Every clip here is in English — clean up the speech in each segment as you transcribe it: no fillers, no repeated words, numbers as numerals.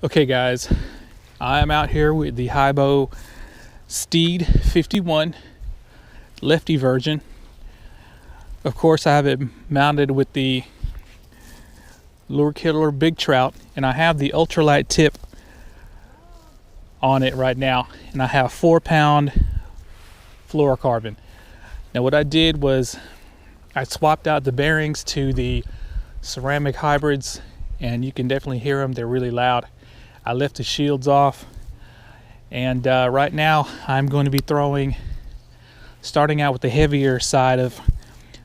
Okay guys, I am out here with the Haibo Steed 51 lefty version. Of course I have it mounted with the Lurekiller big trout, and I have the ultralight tip on it right now, and I have 4-pound fluorocarbon. Now what I did was I swapped out the bearings to the ceramic hybrids, and you can definitely hear them, they're really loud. I left the shields off, and right now I'm going to be starting out with the heavier side of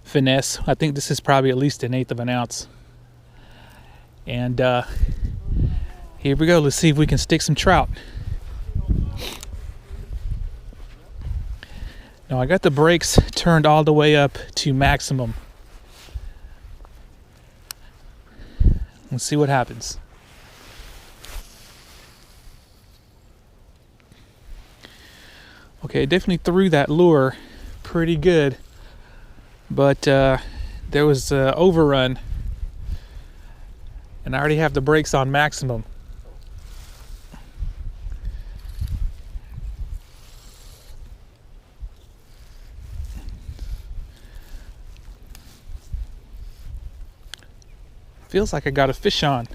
Finesse. I think this is probably at least 1/8 of an ounce. And here we go, let's see if we can stick some trout. Now I got the brakes turned all the way up to maximum. Let's see what happens. Okay, it definitely threw that lure pretty good, but there was an overrun, and I already have the brakes on maximum. Feels like I got a fish on.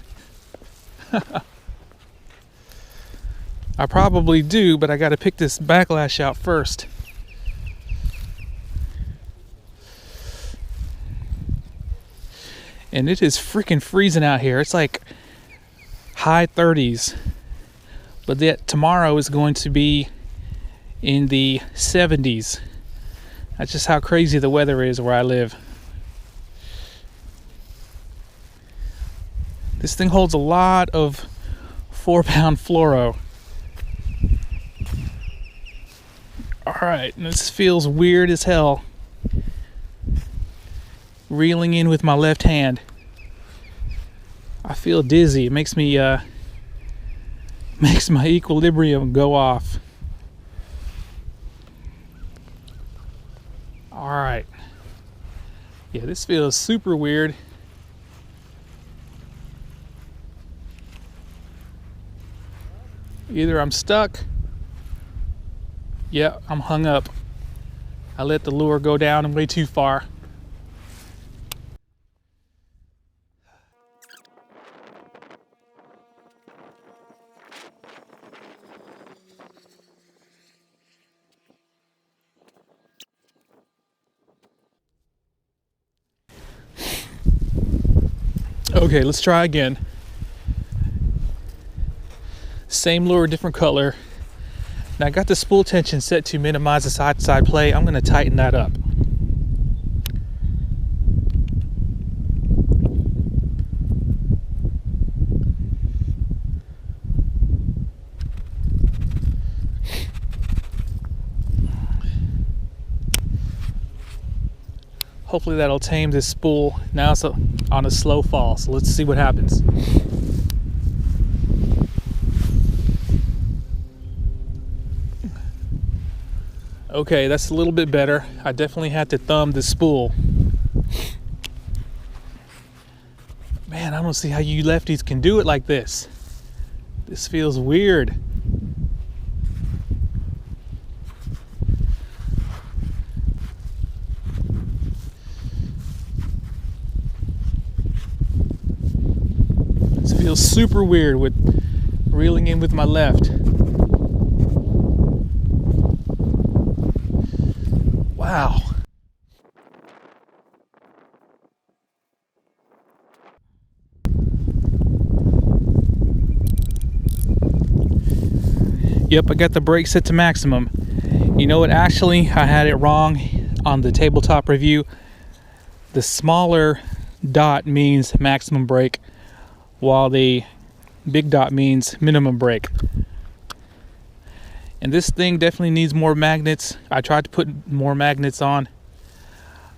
I probably do, but I got to pick this backlash out first. And it is freaking freezing out here. It's like high 30s. But that tomorrow is going to be in the 70s. That's just how crazy the weather is where I live. This thing holds a lot of 4-pound fluoro. Alright, this feels weird as hell. Reeling in with my left hand. I feel dizzy. It makes me makes my equilibrium go off. Alright. Yeah, this feels super weird. Either I'm stuck. Yeah, I'm hung up. I let the lure go down way too far. Okay, let's try again. Same lure, different color. Now I got the spool tension set to minimize the side-to-side play. I'm going to tighten that up. Hopefully that'll tame this spool. Now it's on a slow fall, so let's see what happens. Okay, that's a little bit better. I definitely had to thumb the spool. Man, I don't see how you lefties can do it like this. This feels weird. This feels super weird with reeling in with my left. Wow. Yep, I got the brake set to maximum. You know what, actually I had it wrong on the tabletop review. The smaller dot means maximum brake, while the big dot means minimum brake. And this thing definitely needs more magnets. I tried to put more magnets on,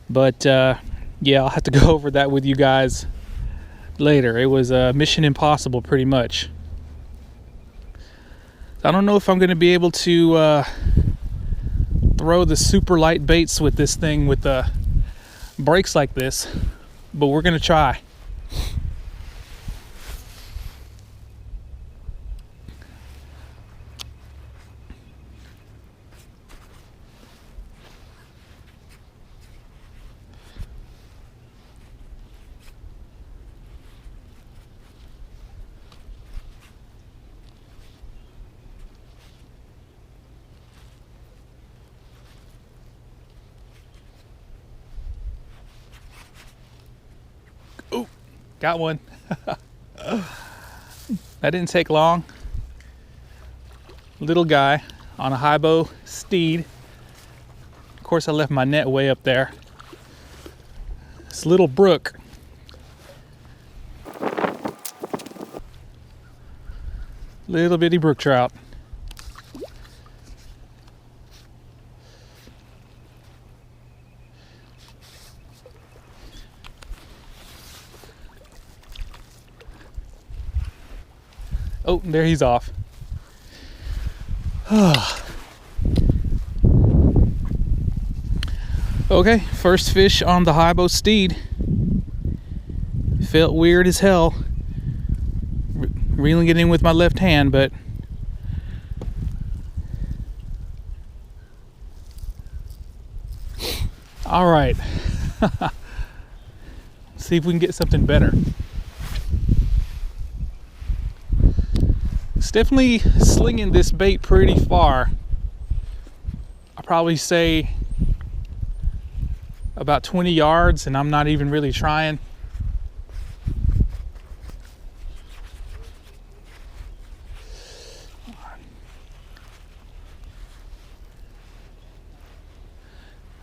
but yeah, I'll have to go over that with you guys later. It was mission impossible pretty much. I don't know if I'm going to be able to throw the super light baits with this thing with the brakes like this, but we're going to try. Got one. That didn't take long. Little guy on a Haibo Steed. Of course, I left my net way up there. This little brook. Little bitty brook trout. Oh, there he's off. Okay, first fish on the Haibo Steed. Felt weird as hell reeling it in with my left hand, but all right. See if we can get something better. It's definitely slinging this bait pretty far. I'll probably say about 20 yards, and I'm not even really trying.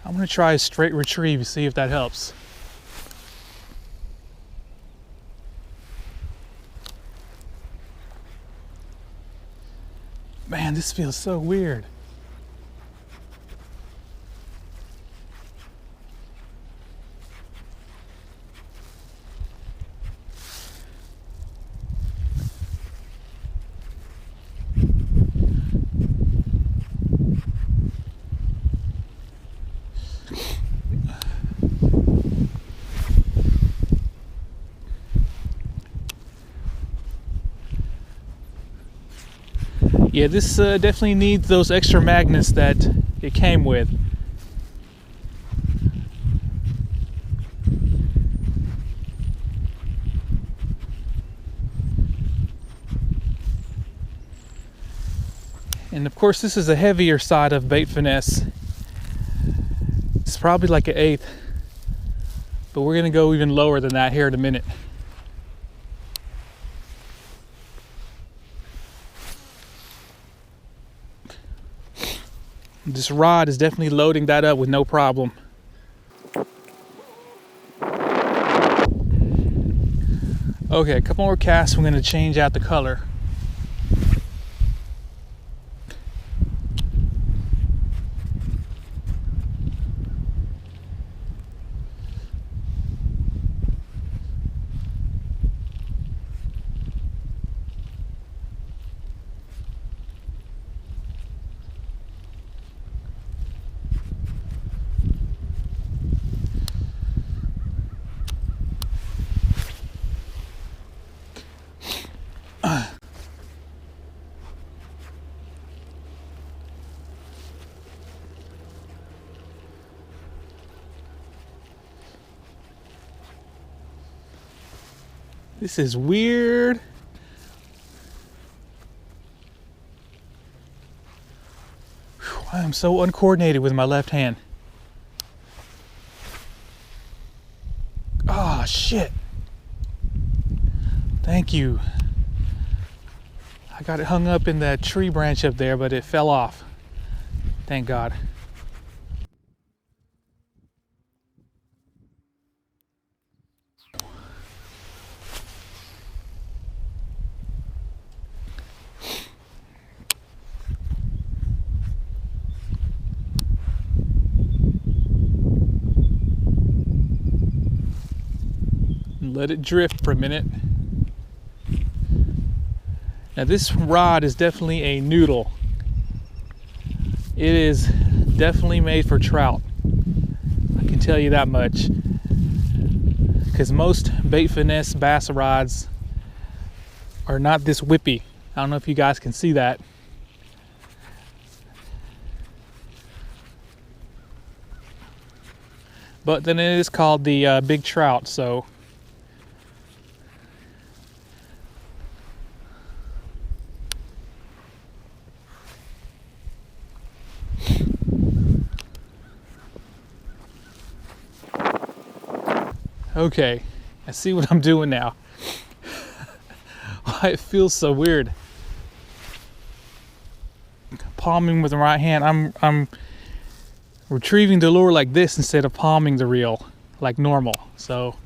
I'm gonna try a straight retrieve, see if that helps. Man, this feels so weird. Yeah, this definitely needs those extra magnets that it came with. And of course, this is a heavier side of bait finesse. It's probably like an 1/8, but we're gonna go even lower than that here in a minute. This rod is definitely loading that up with no problem. Okay, a couple more casts. I'm going to change out the color. This is weird. Whew, I am so uncoordinated with my left hand. Oh, shit. Thank you. I got it hung up in that tree branch up there, but it fell off. Thank God. Let it drift for a minute. Now this rod is definitely a noodle. It is definitely made for trout. I can tell you that much. Because most bait finesse bass rods are not this whippy. I don't know if you guys can see that. But then it is called the big trout, so okay, I see what I'm doing now. Why it feels so weird. Palming with the right hand. I'm retrieving the lure like this instead of palming the reel like normal. So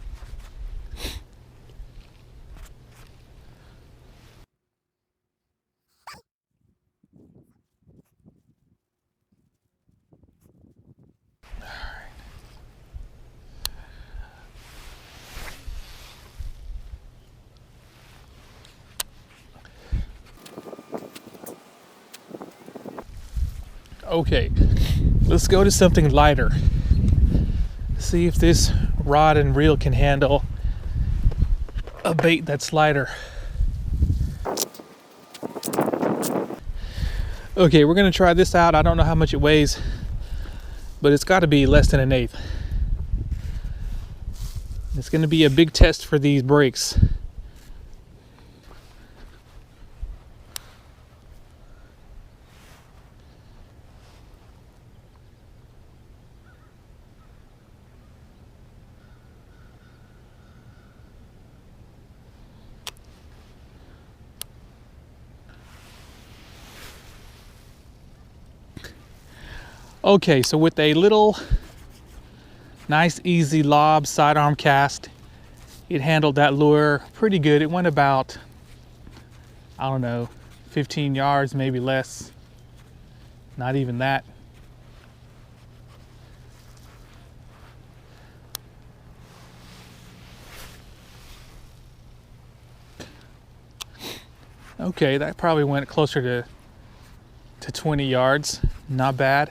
okay, let's go to something lighter. See if this rod and reel can handle a bait that's lighter. Okay, we're gonna try this out. I don't know how much it weighs, but it's got to be less than 1/8. It's gonna be a big test for these brakes. Okay, so with a little nice easy lob sidearm cast, it handled that lure pretty good. It went about, I don't know, 15 yards, maybe less. Not even that. Okay, that probably went closer to 20 yards. Not bad.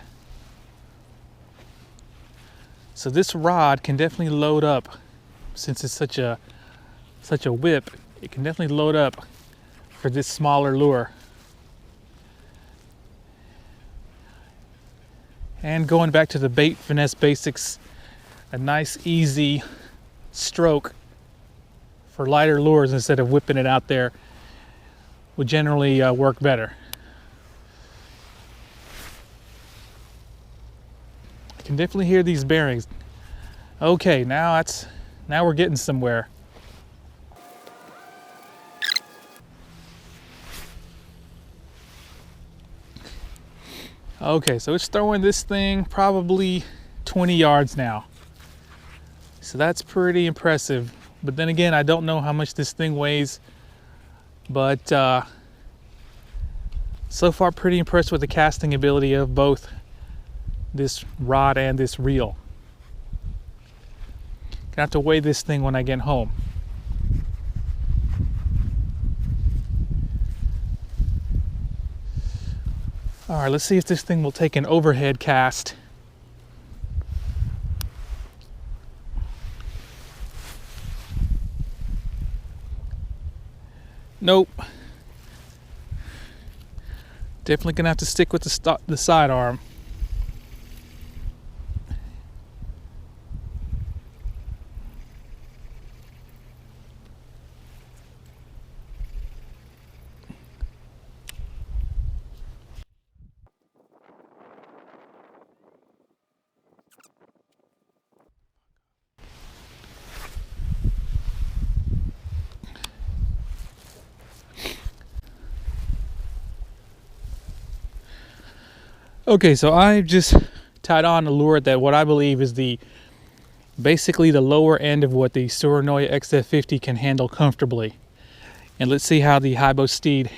So this rod can definitely load up, since it's such a whip. It can definitely load up for this smaller lure. And going back to the bait finesse basics, a nice easy stroke for lighter lures instead of whipping it out there would generally work better. I can definitely hear these bearings. Okay, now we're getting somewhere. Okay, so it's throwing this thing probably 20 yards now. So that's pretty impressive. But then again, I don't know how much this thing weighs, but so far pretty impressed with the casting ability of both this rod and this reel. Gonna have to weigh this thing when I get home. All right, let's see if this thing will take an overhead cast. Nope. Definitely gonna have to stick with the sidearm. Okay, so I've just tied on a lure that what I believe is basically the lower end of what the Surinoi XF50 can handle comfortably. And let's see how the Haibo Steed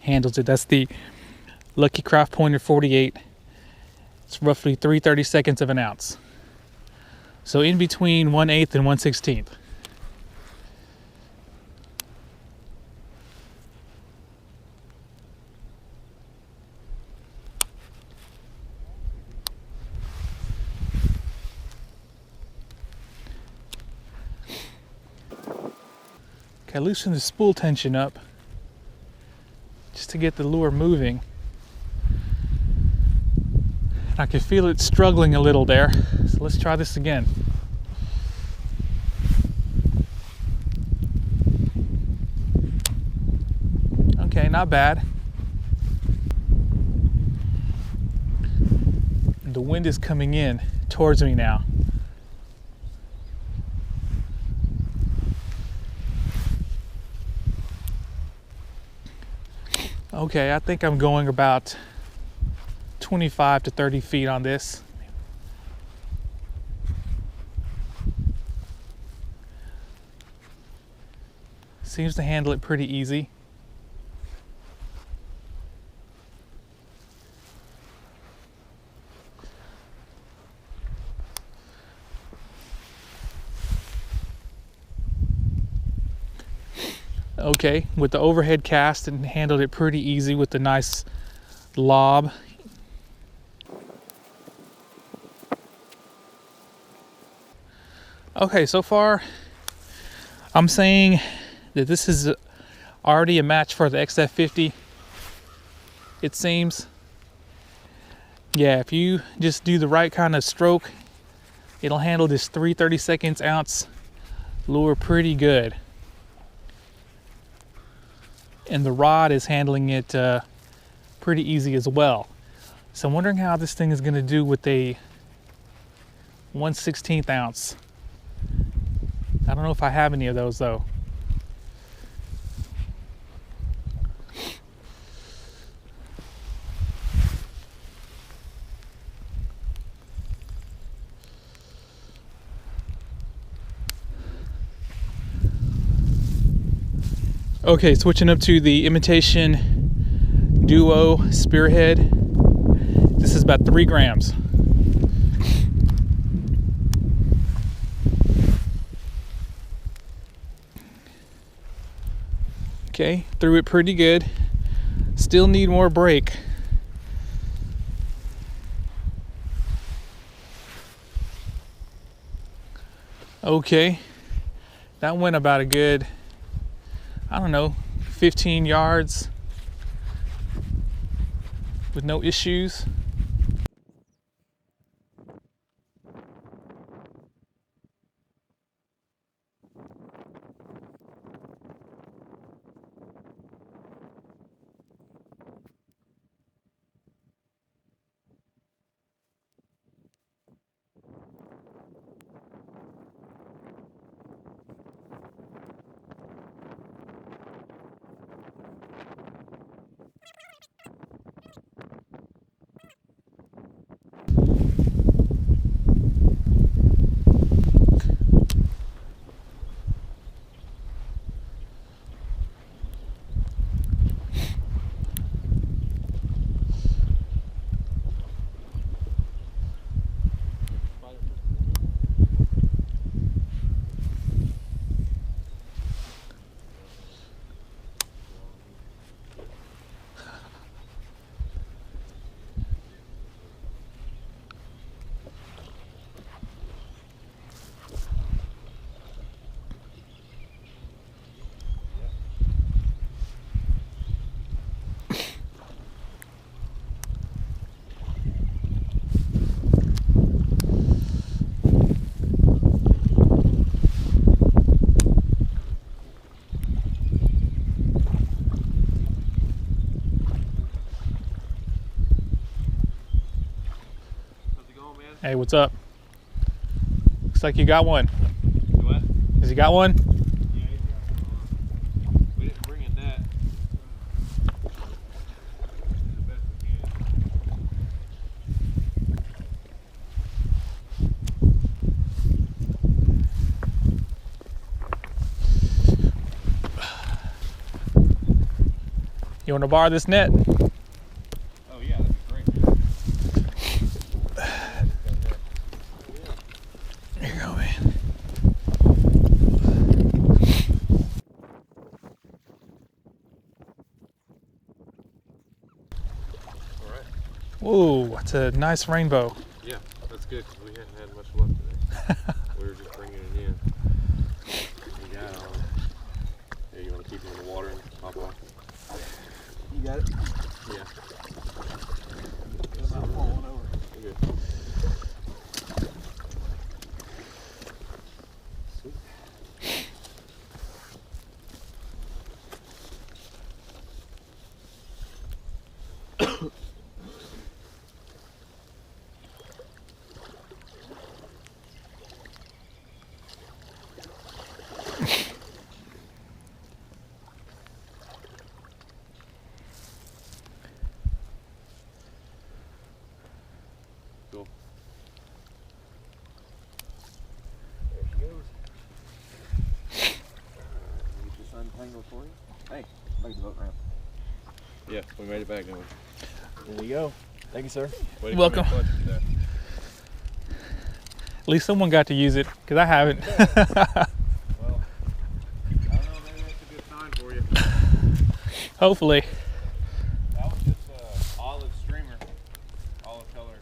handles it. That's the Lucky Craft Pointer 48. It's roughly 3/32 of an ounce. So in between 1/8 and 1/16. Okay, loosen the spool tension up just to get the lure moving. I can feel it struggling a little there, so let's try this again. Okay, not bad. The wind is coming in towards me now. Okay, I think I'm going about 25 to 30 feet on this. Seems to handle it pretty easy. Okay, with the overhead cast, and handled it pretty easy with the nice lob. Okay, so far I'm saying that this is already a match for the XF50. It seems. Yeah, if you just do the right kind of stroke, it'll handle this 3/32 ounce lure pretty good. And the rod is handling it pretty easy as well. So I'm wondering how this thing is going to do with a 1/16 ounce. I don't know if I have any of those though. Okay, switching up to the Imitation Duo Spearhead. This is about 3 grams. Okay, threw it pretty good. Still need more break. Okay, that went about a good, I don't know, 15 yards with no issues. Hey, what's up? Looks like you got one. What? Has he got one? Yeah, he's got one. We didn't bring in that. The best we can. You want to borrow this net? Oh yeah, that'd be great. Here you go, man. All right. Whoa, it's a nice rainbow. Yeah, that's good because we hadn't had much luck today. We were just bringing it in. We got on. Yeah, you want to keep it in the water and pop off? You got it? Yeah. It's not falling over. Okay. for you. Hey, back to the boat ramp. Yeah, we made it back, didn't we? There you go. Thank you, sir. Way to Welcome. come in clutch with that. At least someone got to use it, because I haven't. Well, I don't know, maybe that's a good sign for you. Hopefully. That was just olive streamer, olive color.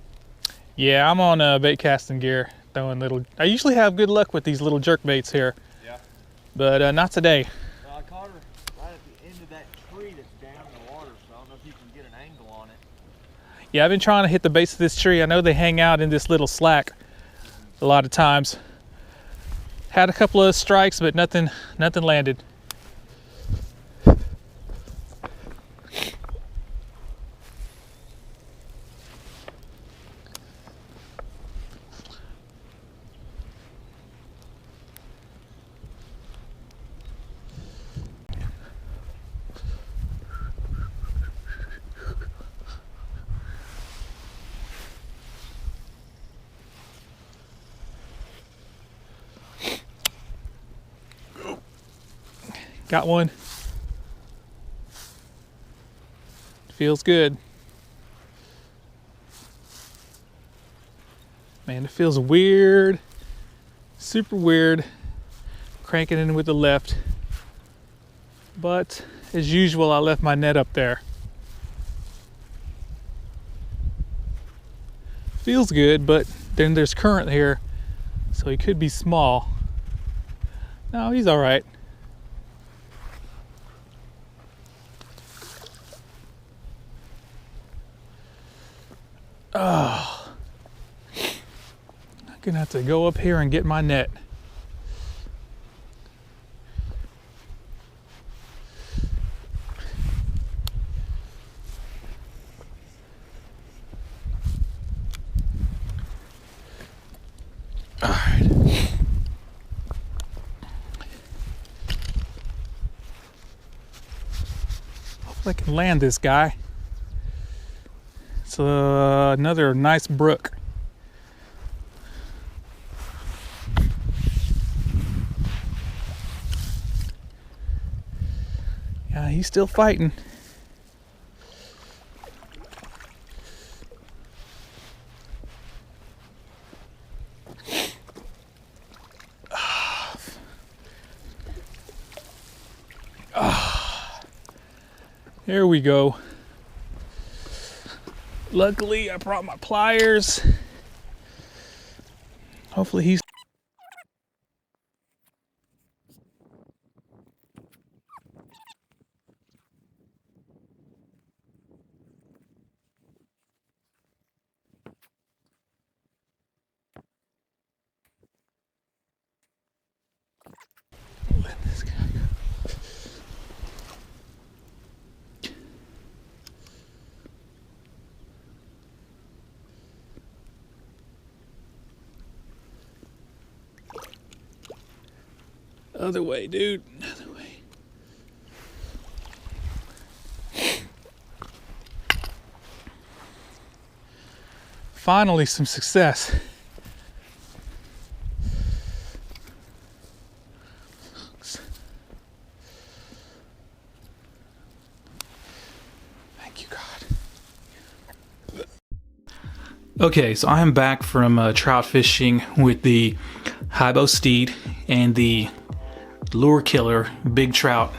Yeah, I'm on bait casting gear, throwing little. I usually have good luck with these little jerk baits here, Yeah. but not today. Well, I caught her right at the end of that tree that's down in the water, so I don't know if you can get an angle on it. Yeah, I've been trying to hit the base of this tree. I know they hang out in this little slack a lot of times. Had a couple of strikes, but nothing landed. Got one. Feels good. Man, it feels weird. Super weird. Cranking in with the left. But as usual, I left my net up there. Feels good, but then there's current here, so he could be small. No, he's all right. Oh, I'm gonna have to go up here and get my net. All right. Hopefully I can land this guy. It's another nice brook. Yeah, he's still fighting. There we go. Luckily, I brought my pliers. Hopefully he's... Let this guy go. Other way, dude. Other way. Finally, some success. Thank you, God. Okay, so I am back from trout fishing with the Haibo Steed and the Lurekiller big trout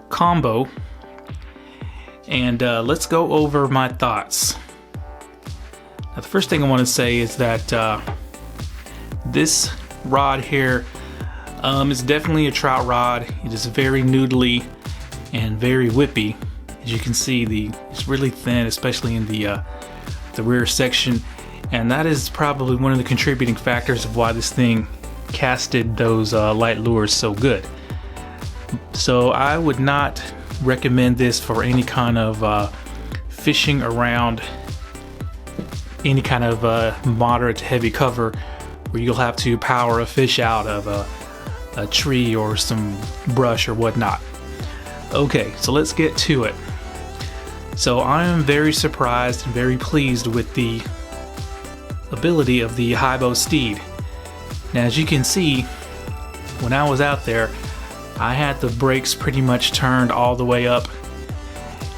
combo, and let's go over my thoughts. Now, the first thing I want to say is that this rod here is definitely a trout rod. It is very noodly and very whippy. As you can see, it's really thin, especially in the rear section, and that is probably one of the contributing factors of why this thing casted those light lures so good. So I would not recommend this for any kind of fishing around any kind of moderate to heavy cover where you'll have to power a fish out of a tree or some brush or whatnot. Okay, so let's get to it. So I am very surprised and very pleased with the ability of the Haibo Steed. Now, as you can see, when I was out there, I had the brakes pretty much turned all the way up,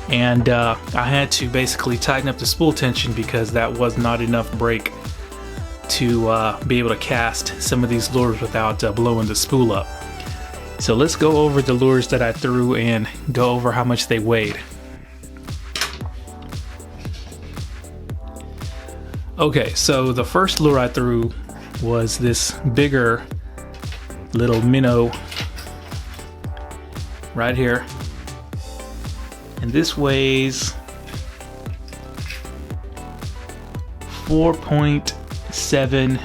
and I had to basically tighten up the spool tension because that was not enough brake to be able to cast some of these lures without blowing the spool up. So let's go over the lures that I threw and go over how much they weighed. Okay, so the first lure I threw was this bigger little minnow right here, and this weighs 4.7,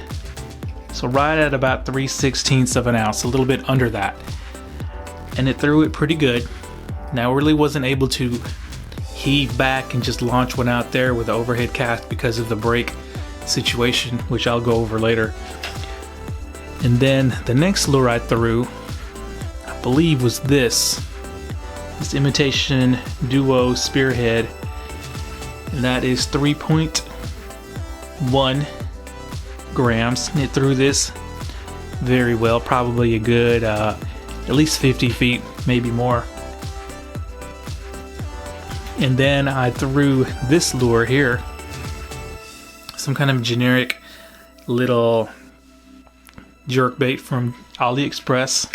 so right at about 3/16 of an ounce, a little bit under that, and it threw it pretty good. Now I really wasn't able to heave back and just launch one out there with the overhead cast because of the brake situation, which I'll go over later. And then the next lure I threw, I believe, was this imitation duo spearhead, and that is 3.1 grams. And it threw this very well, probably a good at least 50 feet, maybe more. And then I threw this lure here, some kind of generic little jerk bait from AliExpress,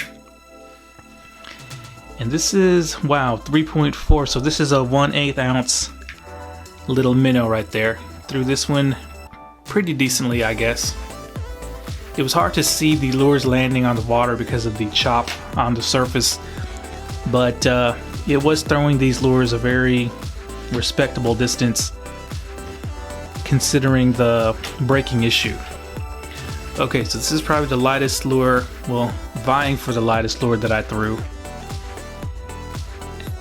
and this is, wow, 3.4, so this is a 1/8 ounce little minnow right there. Threw this one pretty decently, I guess. It was hard to see the lures landing on the water because of the chop on the surface, but it was throwing these lures a very respectable distance considering the braking issue. Okay, so this is probably the lightest lure, well, vying for the lightest lure that I threw.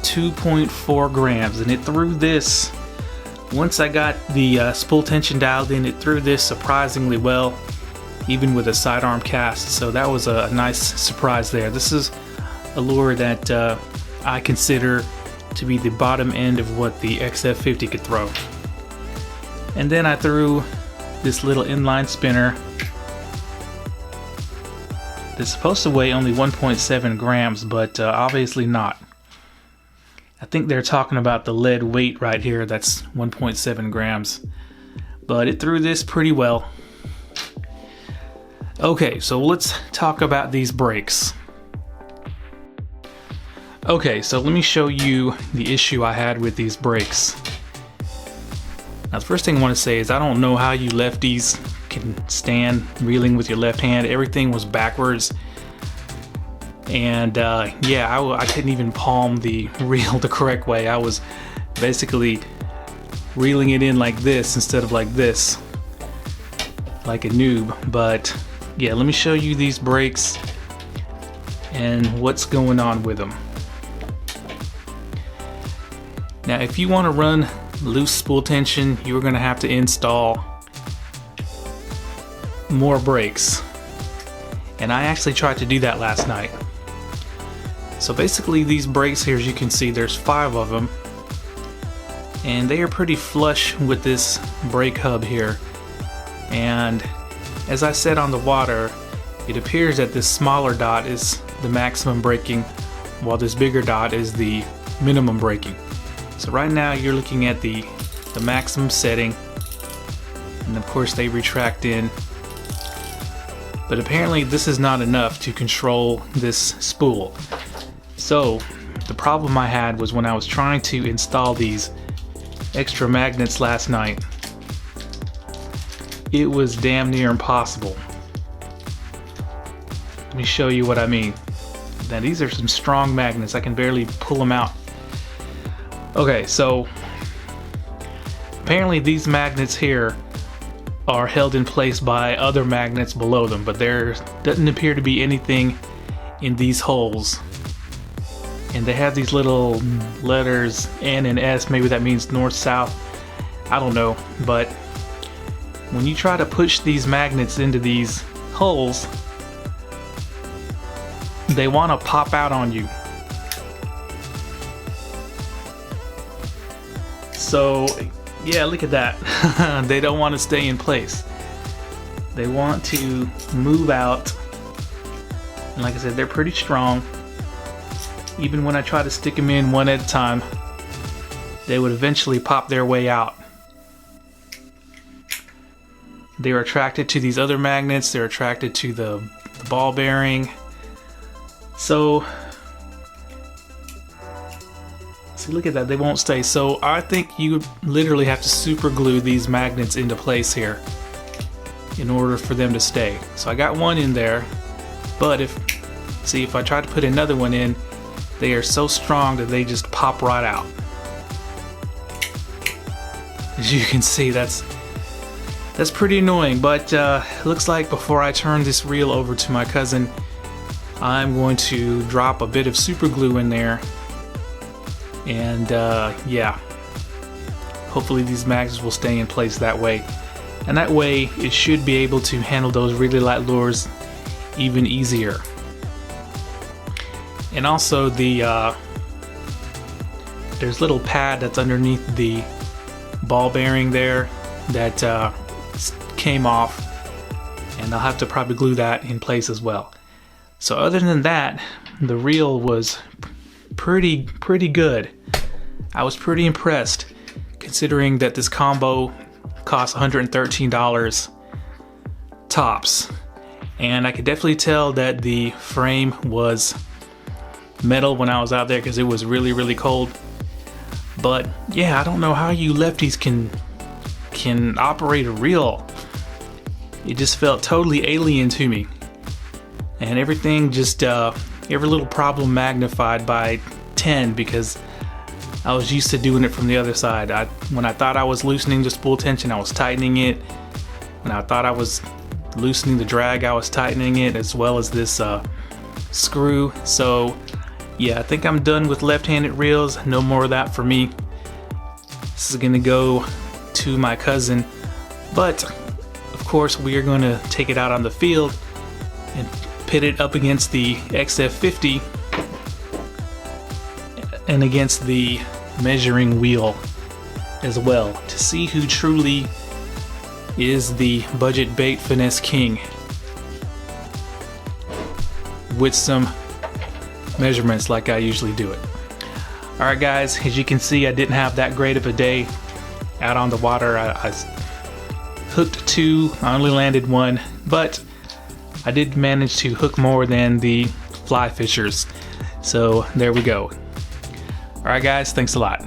2.4 grams, and it threw this, once I got the spool tension dialed in, it threw this surprisingly well, even with a sidearm cast, so that was a nice surprise there. This is a lure that I consider to be the bottom end of what the XF50 could throw. And then I threw this little inline spinner that's supposed to weigh only 1.7 grams, but obviously not. I think they're talking about the lead weight right here, that's 1.7 grams. But it threw this pretty well. Okay, so let's talk about these brakes. Okay, so let me show you the issue I had with these brakes. Now, the first thing I want to say is I don't know how you lefties can stand reeling with your left hand. Everything was backwards, and yeah, I couldn't even palm the reel the correct way. I was basically reeling it in like this instead of like this, like a noob. But yeah, let me show you these brakes and what's going on with them. Now, if you want to run loose spool tension, you're going to have to install more brakes, and I actually tried to do that last night. So basically, these brakes here, as you can see, there's 5 of them, and they are pretty flush with this brake hub here. And as I said on the water, it appears that this smaller dot is the maximum braking, while this bigger dot is the minimum braking. So right now you're looking at the maximum setting, and of course they retract in, but apparently this is not enough to control this spool. So the problem I had was when I was trying to install these extra magnets last night, it was damn near impossible. Let me show you what I mean. Now, these are some strong magnets, I can barely pull them out. Okay, so apparently these magnets here are held in place by other magnets below them, but there doesn't appear to be anything in these holes. And they have these little letters N and S, maybe that means north, south, I don't know. But when you try to push these magnets into these holes, they want to pop out on you. So yeah, look at that. They don't want to stay in place. They want to move out. And like I said, they're pretty strong. even when I try to stick them in one at a time, they would eventually pop their way out. They're attracted to these other magnets, they're attracted to the ball bearing. So, see, look at that, they won't stay. So I think you literally have to super glue these magnets into place here in order for them to stay. So I got one in there, but if I try to put another one in, they are so strong that they just pop right out. As you can see, that's pretty annoying, but looks like before I turn this reel over to my cousin, I'm going to drop a bit of super glue in there, and yeah, hopefully these magnets will stay in place that way, and that way it should be able to handle those really light lures even easier. And also the there's a little pad that's underneath the ball bearing there that came off, and I'll have to probably glue that in place as well. So other than that, the reel was pretty good. I was pretty impressed considering that this combo cost $113 tops, and I could definitely tell that the frame was metal when I was out there because it was really cold. But yeah, I don't know how you lefties can operate a reel. It just felt totally alien to me, and everything just every little problem magnified by 10 because I was used to doing it from the other side. When I thought I was loosening the spool tension, I was tightening it. When I thought I was loosening the drag, I was tightening it, as well as this screw. So yeah, I think I'm done with left-handed reels. No more of that for me. This is gonna go to my cousin, but of course we are going to take it out on the field and pit it up against the XF50 and against the measuring wheel as well to see who truly is the budget bait finesse king, with some measurements like I usually do it. Alright guys, as you can see, I didn't have that great of a day out on the water. I hooked 2, I only landed 1, but I did manage to hook more than the fly fishers. So there we go. Alright guys, thanks a lot.